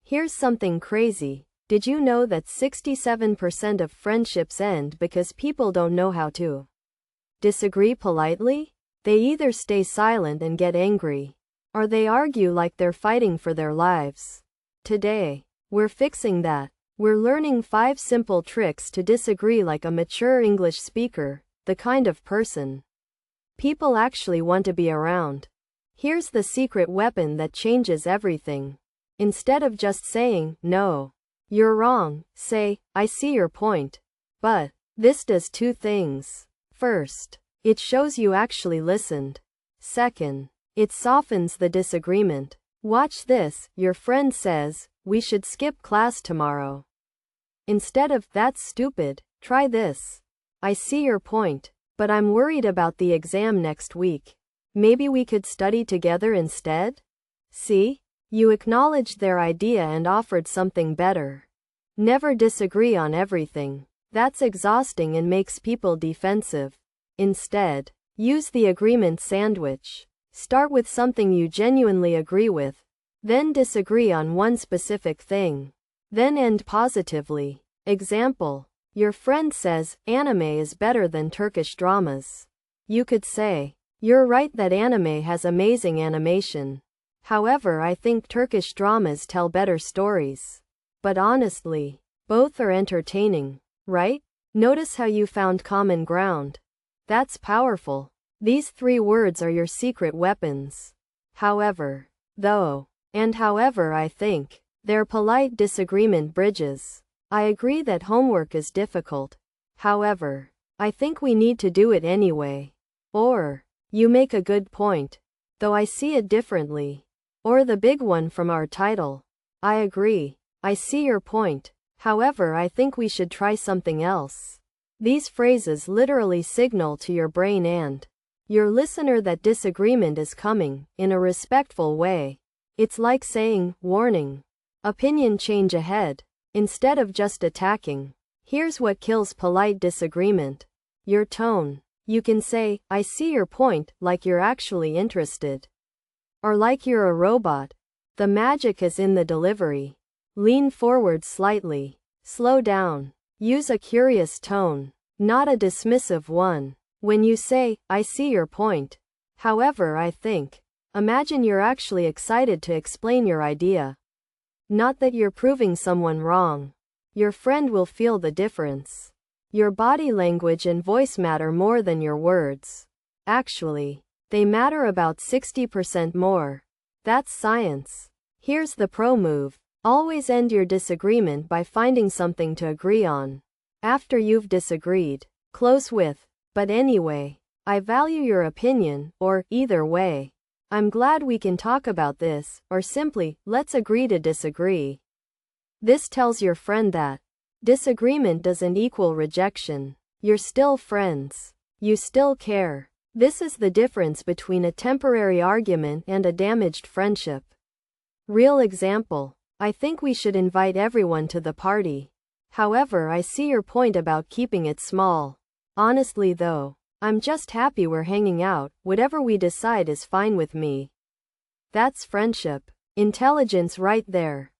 Here's something crazy. Did you know that 67% of friendships end because people don't know how to disagree politely? They either stay silent and get angry, or they argue like they're fighting for their lives. Today, we're fixing that. We're learning 5 simple tricks to disagree like a mature English speaker, the kind of person people actually want to be around. Here's the secret weapon that changes everything. Instead of just saying, "No, you're wrong," say, "I see your point, but this does 2 things. First, it shows you actually listened. Second, it softens the disagreement. Watch this, your friend says, "We should skip class tomorrow." Instead of, "That's stupid, try this. I see your point, but I'm worried about the exam next week. Maybe we could study together instead?" See? You acknowledged their idea and offered something better. Never disagree on everything. That's exhausting and makes people defensive. Instead, use the agreement sandwich. Start with something you genuinely agree with, then disagree on one specific thing. Then end positively. Example: your friend says, "Anime is better than Turkish dramas." You could say, "You're right that anime has amazing animation. However, I think Turkish dramas tell better stories. But honestly, both are entertaining, right?" Notice how you found common ground. That's powerful. These 3 words are your secret weapons. However, though, and however, I think, they're polite disagreement bridges. I agree that homework is difficult. However, I think we need to do it anyway. Or, you make a good point, though I see it differently. Or the big one from our title. I agree. I see your point. However, I think we should try something else. These phrases literally signal to your brain and your listener that disagreement is coming, in a respectful way. It's like saying, "Warning. Opinion change ahead," instead of just attacking. Here's what kills polite disagreement: your tone. You can say, "I see your point," like you're actually interested. Or like you're a robot. The magic is in the delivery. Lean forward slightly. Slow down. Use a curious tone, not a dismissive one. When you say, "I see your point. However, I think," imagine you're actually excited to explain your idea. Not that you're proving someone wrong. Your friend will feel the difference. Your body language and voice matter more than your words. Actually, they matter about 60% more. That's science. Here's the pro move. Always end your disagreement by finding something to agree on. After you've disagreed, close with, "But anyway, I value your opinion," or, "Either way, I'm glad we can talk about this," or simply, "Let's agree to disagree." This tells your friend that disagreement doesn't equal rejection. You're still friends. You still care. This is the difference between a temporary argument and a damaged friendship. Real example: "I think we should invite everyone to the party. However, I see your point about keeping it small. Honestly though, I'm just happy we're hanging out. Whatever we decide is fine with me." That's friendship. Intelligence right there.